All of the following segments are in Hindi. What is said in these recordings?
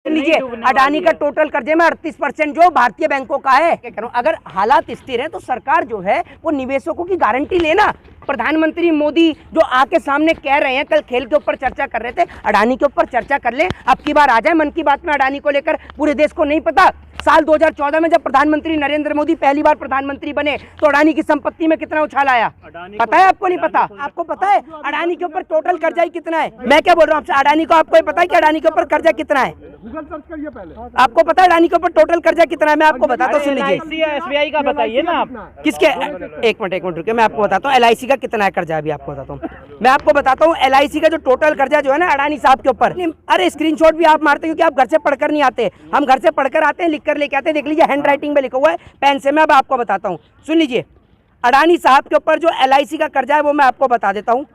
लीजिए अडानी का टोटल कर्जे में 38% जो भारतीय बैंकों का है। क्या करूं, अगर हालात स्थिर है तो सरकार जो है वो निवेशकों की गारंटी लेना। प्रधानमंत्री मोदी जो आके सामने कह रहे हैं, कल खेल के ऊपर चर्चा कर रहे थे, अडानी के ऊपर चर्चा कर ले, अब की बार आ जाए मन की बात में अडानी को लेकर। पूरे देश को नहीं पता साल 2014 में जब प्रधानमंत्री नरेंद्र मोदी पहली बार प्रधानमंत्री बने तो अडानी की संपत्ति में कितना उछाल आया, पता है आपको? नहीं पता? आपको पता है अडानी के ऊपर टोटल कर्जा ही कितना है? मैं क्या बोल रहा हूँ आपसे, अडानी को आपको पता है कि अडानी के ऊपर कर्जा कितना है? गूगल सर्च करिए पहले, आपको पता है अडानी के ऊपर टोटल कर्जा कितना है? मैं आपको बताता हूँ, सुन लीजिए। SBI का बताइए ना आप। किसके? एक मिनट रुकिए, मैं आपको बताता हूँ LIC का कितना है कर्जा। अभी आपको बताता हूँ, मैं आपको बताता हूँ LIC का जो टोटल कर्जा जो है ना अडानी साहब के ऊपर। अरे स्क्रीनशॉट भी आप मारते क्योंकि आप घर से पढ़कर नहीं आते, हम घर से पढ़कर आते हैं, लिख कर लेके आते हैं। देख लीजिए हैंड राइटिंग में लिखा हुआ है पेन से। मैं अब आपको बताता हूँ, सुन लीजिए। अडानी साहब के ऊपर जो LIC का कर्जा है वो मैं आपको बता देता हूँ,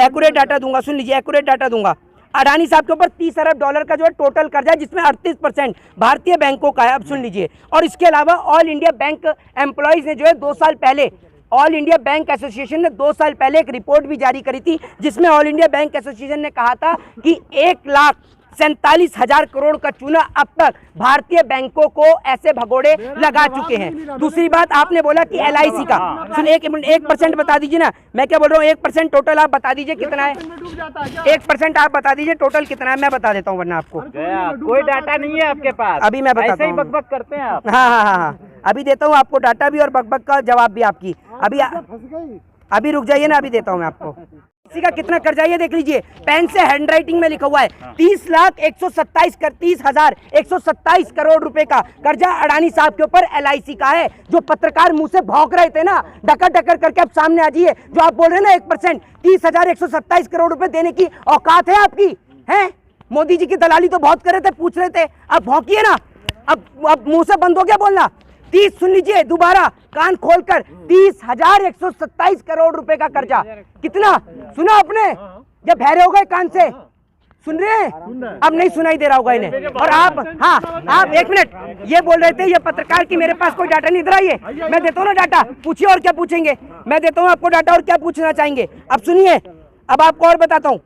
एक्यूरेट डाटा दूंगा, सुन लीजिए एक्यूरेट डाटा दूंगा। अडानी साहब के ऊपर 30 अरब डॉलर का जो है टोटल कर्जा है, जिसमें 38% भारतीय बैंकों का है। अब सुन लीजिए, और इसके अलावा ऑल इंडिया बैंक एम्प्लॉइज ने जो है 2 साल पहले, ऑल इंडिया बैंक एसोसिएशन ने 2 साल पहले एक रिपोर्ट भी जारी करी थी, जिसमें ऑल इंडिया बैंक एसोसिएशन ने कहा था कि 1,47,000 करोड़ का चूना अब तक भारतीय बैंकों को ऐसे भगोड़े लगा चुके हैं। दूसरी बात आपने बोला कि LIC का, सुन 1% बता दीजिए ना, मैं क्या बोल रहा हूँ, 1% टोटल आप बता दीजिए कितना है? 1% आप बता दीजिए टोटल कितना है, मैं बता देता हूँ वरना आपको कोई डाटा नहीं है आपके पास। अभी मैं बताता हूँ, बकबक करते हैं आप। हाँ, अभी देता हूँ आपको डाटा भी और बकबक का जवाब भी आपकी। अभी रुक जाइए ना, अभी देता हूँ मैं आपको। इसी का कितना कर्जा ये देख लीजिए, पेन से हैंड राइटिंग में लिखा हुआ है 30,127 करोड़ रुपए का कर्जा अडानी साहब के ऊपर LIC का है। जो पत्रकार मुंह से भौंक रहे थे ना, डकर डकर करके अब सामने आ जाइए। जो आप बोल रहे हैं ना 1%, 30,127 करोड़ रुपए देने की औकात है आपकी? है मोदी जी की दलाली तो बहुत कर रहे थे, पूछ रहे थे, अब भौंकिए ना, अब मुंह से बंद हो गया बोलना। 30, सुन लीजिए दोबारा कान खोलकर, 30,127 करोड़ रुपए का कर्जा। कितना सुना आपने? जब बहरे हो गए कान से, सुन रहे हैं? अब नहीं सुनाई दे रहा होगा इन्हें। और आप, हाँ आप एक मिनट, ये बोल रहे थे ये पत्रकार की मेरे पास कोई डाटा नहीं, इधर आइए, मैं देता हूँ ना डाटा, पूछिए और क्या पूछेंगे, मैं देता हूँ आपको डाटा और क्या पूछना चाहेंगे। अब सुनिए, अब आपको और बताता हूँ।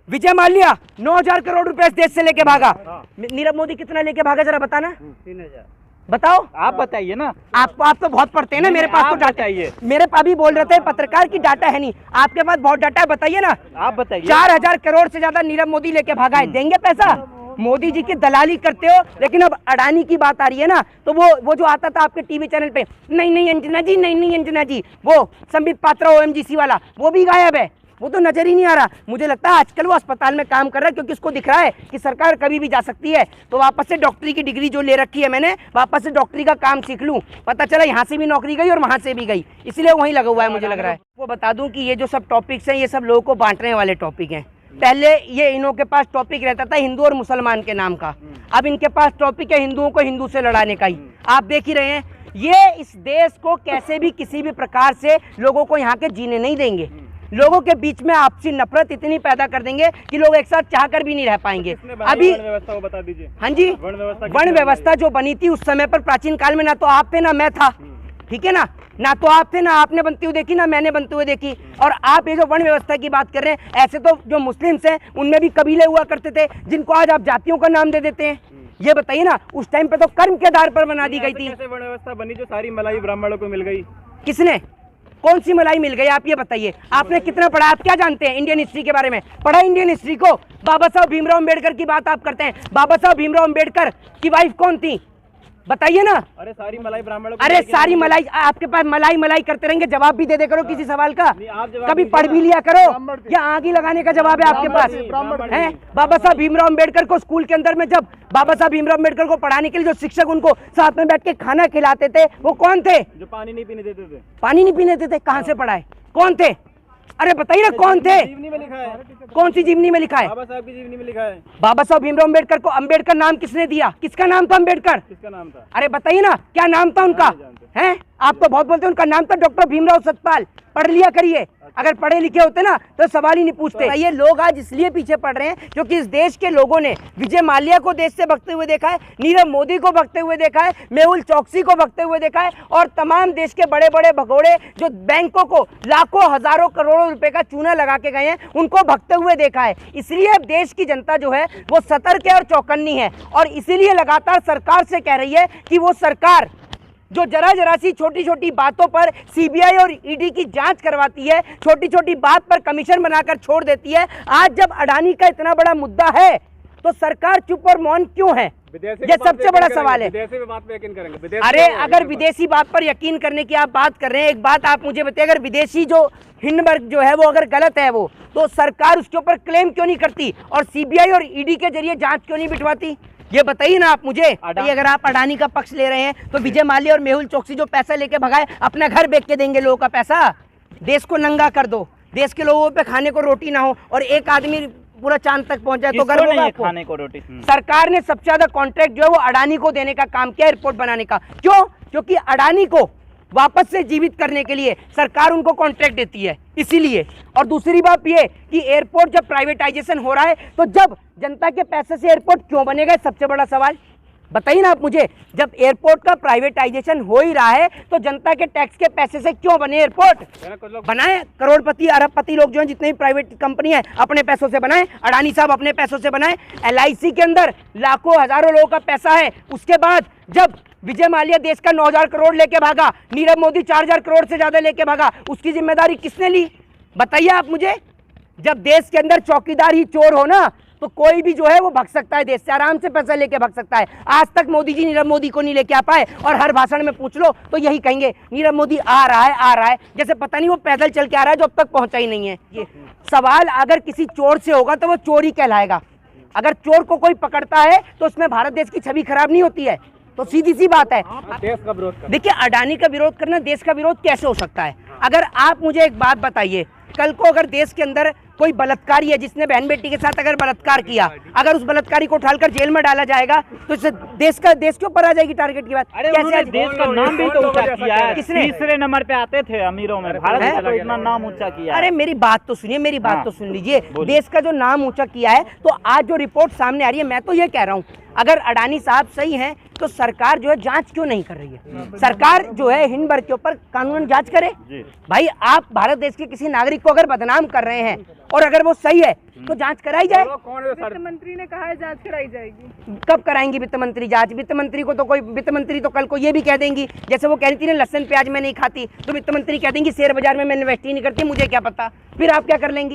विजय माल्या 9,000 करोड़ रुपए इस देश से लेके भागा। नीरव मोदी कितना लेके भागा जरा बताना? 3,000। बताओ, आप बताइए ना। आप तो बहुत पढ़ते हैं ना, मेरे पास तो डाटा है। मेरे पास भी बोल रहे थे पत्रकार की डाटा है नहीं, आपके पास बहुत डाटा है, बताइए ना। आप बताइए। 4,000 करोड़ से ज्यादा नीरव मोदी लेके भागा है। देंगे पैसा? मोदी जी की दलाली करते हो। लेकिन अब अडानी की बात आ रही है ना, तो वो जो आता था आपके टीवी चैनल पे, नहीं अंजना जी, नहीं अंजना जी, वो संबित पात्रा OMGC वाला, वो भी गायब है, वो तो नजर ही नहीं आ रहा। मुझे लगता है आजकल वो अस्पताल में काम कर रहा है, क्योंकि उसको दिख रहा है कि सरकार कभी भी जा सकती है, तो वापस से डॉक्टरी की डिग्री जो ले रखी है मैंने, वापस से डॉक्टरी का काम सीख लूं। पता चला यहाँ से भी नौकरी गई और वहाँ से भी गई, इसलिए वहीं लगा हुआ है मुझे लग रहा है। वो बता दूं कि ये जो सब टॉपिक्स हैं ये सब लोगों को बांटने वाले टॉपिक हैं। पहले ये इन्हों के पास टॉपिक रहता था हिंदू और मुसलमान के नाम का, अब इनके पास टॉपिक है हिंदुओं को हिंदू से लड़ाने का ही। आप देख ही रहे हैं, ये इस देश को कैसे भी किसी भी प्रकार से लोगों को यहाँ के जीने नहीं देंगे। लोगों के बीच में आपसी नफरत इतनी पैदा कर देंगे कि लोग एक साथ चाहकर भी नहीं रह पाएंगे। अभी व्यवस्था बता दीजिए। हाँ जी, वर्ण व्यवस्था जो बनी थी उस समय पर प्राचीन काल में, ना तो आप थे ना मैं था, ठीक है ना तो आप थे ना आपने बनती हुई देखी ना मैंने बनते हुए देखी। और आप ये जो वर्ण व्यवस्था की बात कर रहे हैं, ऐसे तो जो मुस्लिम्स हैं उनमें भी कबीले हुआ करते थे, जिनको आज आप जातियों का नाम दे देते हैं। ये बताइए ना, उस टाइम पे तो कर्म के आधार पर बना दी गई थी। कैसे वर्ण व्यवस्था बनी जो सारी मलाई ब्राह्मणों को मिल गई? किसने, कौन सी मलाई मिल गई? आप ये बताइए, आपने कितना पढ़ा, आप क्या जानते हैं इंडियन हिस्ट्री के बारे में? पढ़ा इंडियन हिस्ट्री को? बाबा साहब भीमराव अम्बेडकर की बात आप करते हैं, बाबा साहब भीमराव अम्बेडकर की वाइफ कौन थी बताइए ना। अरे सारी मलाई ब्राह्मणों, अरे सारी मलाई, आपके पास मलाई करते रहेंगे, जवाब भी दे करो किसी सवाल का, कभी पढ़ भी लिया करो, या आगे लगाने का जवाब है आपके पास है? बाबा साहब भीमराव अम्बेडकर को स्कूल के अंदर में, जब बाबा साहब भीमराव अम्बेडकर को पढ़ाने के लिए जो शिक्षक उनको साथ में बैठ के खाना खिलाते थे, वो कौन थे? जो पानी नहीं पीने देते थे। पानी नहीं पीने देते? कहाँ से पढ़ाए, कौन थे? अरे बताइए ना कौन थे? जीवनी में लिखा है। कौन सी जीवनी में लिखा है? बाबा साहब की जीवनी में लिखा है। बाबा साहब भीमराव अम्बेडकर को अम्बेडकर नाम किसने दिया? किसका नाम था अम्बेडकर? किसका नाम था? अरे बताइए ना क्या नाम था उनका? हैं? आप तो बहुत बोलते हैं, उनका नाम तो डॉक्टर भीमराव सतपाल, पढ़ लिया करिए। अगर पढ़े लिखे होते ना तो सवाल ही नहीं पूछते। ये लोग आज इसलिए पीछे पड़ रहे हैं क्योंकि इस देश के लोगों ने विजय माल्या को देश से भगते हुए देखा है, नीरव मोदी को भगते हुए देखा है, मेहुल चौकसी को भगते हुए देखा है, और तमाम देश के बड़े बड़े भगोड़े जो बैंकों को लाखों हजारों करोड़ों रुपए का चूना लगा के गए हैं, उनको भगते हुए देखा है। इसलिए अब देश की जनता जो है वो सतर्क है और चौकन्नी है, और इसीलिए लगातार सरकार से कह रही है कि वो सरकार जो जरा सी छोटी छोटी बातों पर सीबीआई और ईडी की जांच करवाती है, छोटी छोटी बात पर कमीशन बनाकर छोड़ देती है, आज जब अडानी का इतना बड़ा मुद्दा है तो सरकार चुप और मौन क्यों है? ये सबसे बड़ा सवाल है। विदेशी बात पे यकीन करेंगे? अरे अगर विदेशी बात पर यकीन करने की आप बात कर रहे हैं, एक बात आप मुझे बताइए, अगर विदेशी जो हिंडनबर्ग जो है वो अगर गलत है वो, तो सरकार उसके ऊपर क्लेम क्यों नहीं करती और सीबीआई और ईडी के जरिए जांच क्यों नहीं बिठवाती? ये बताइए ना आप मुझे। अगर आप अडानी का पक्ष ले रहे हैं तो विजय माल्या और मेहुल चौकसी जो पैसा लेके भगाए, अपना घर बेच के देंगे लोगों का पैसा? देश को नंगा कर दो, देश के लोगों पे खाने को रोटी ना हो और एक आदमी पूरा चांद तक पहुंचा तो गर्व होगा आपको? खाने को रोटी। सरकार ने सबसे ज्यादा कॉन्ट्रैक्ट जो है वो अडानी को देने का काम किया, एयरपोर्ट बनाने का। क्यों? क्योंकि अडानी को वापस से जीवित करने के लिए सरकार उनको कॉन्ट्रैक्ट देती है, इसीलिए। और दूसरी बात ये कि एयरपोर्ट जब प्राइवेटाइजेशन हो रहा है तो जब जनता के पैसे से एयरपोर्ट क्यों बनेगा, सबसे बड़ा सवाल बताइए ना आप मुझे। जब एयरपोर्ट का प्राइवेटाइजेशन हो ही रहा है तो जनता के टैक्स के पैसे से क्यों बने एयरपोर्ट? बनाए करोड़पति अरबपति लोग जो हैं, जितने भी प्राइवेट कंपनी है, अपने पैसों से बनाए। अडानी साहब अपने पैसों से बनाए। LIC के अंदर लाखों हजारों लोगों का पैसा है। उसके बाद जब विजय माल्या देश का 9,000 करोड़ लेके भागा, नीरव मोदी 4,000 करोड़ से ज्यादा लेके भागा, उसकी जिम्मेदारी किसने ली बताइए आप मुझे? जब देश के अंदर चौकीदार ही चोर हो ना तो कोई भी जो है वो भग सकता है, देश से आराम से पैसा लेके भग सकता है। आज तक मोदी जी नीरव मोदी को नहीं लेके आ पाए, और हर भाषण में पूछ लो तो यही कहेंगे नीरव मोदी आ रहा है, जैसे पता नहीं वो पैदल चल के आ रहा है जो अब तक पहुंचा ही नहीं है। ये सवाल अगर किसी चोर से होगा तो वो चोर ही कहलाएगा। अगर चोर को कोई पकड़ता है तो उसमें भारत देश की छवि खराब नहीं होती है। तो सीधी सी बात है। देश का विरोध करना, देखिए अडानी का विरोध करना देश का विरोध कैसे हो सकता है? अगर आप मुझे एक बात बताइए, कल को अगर देश के अंदर कोई बलात्कारी है जिसने बहन बेटी के साथ अगर बलात्कार किया, अगर उस बलात्कारी को उठाकर जेल में डाला जाएगा तो इससे देश के ऊपर आ जाएगी टारगेट की बात। कैसे देश का नाम भी तो ऊंचा किया है। किसने? तीसरे नंबर पे आते थे अमीरों में, भारत का तो इतना नाम ऊंचा किया है। अरे मेरी बात तो सुनिए, मेरी बात तो सुन लीजिए। देश का जो नाम ऊंचा किया है, तो आज जो रिपोर्ट सामने आ रही है, मैं तो ये कह रहा हूँ अगर अडानी साहब सही हैं तो सरकार जो है जांच क्यों नहीं कर रही है? सरकार जो है हिंडनबर्ग के ऊपर कानूनन जांच करे। भाई आप भारत देश के किसी नागरिक को अगर बदनाम कर रहे हैं और अगर वो सही है तो जांच कराई जाए। वित्त मंत्री ने कहा है जांच कराई जाएगी। कब कराएंगी वित्त मंत्री जांच? वित्त मंत्री को तो कोई, वित्त मंत्री तो कल को ये भी कह देंगी, जैसे वो कह रही थी ना लहसुन प्याज में नहीं खाती, तो वित्त मंत्री कह देंगी शेयर बाजार में मैं इन्वेस्ट ही नहीं करती, मुझे क्या पता। फिर आप क्या कर लेंगी?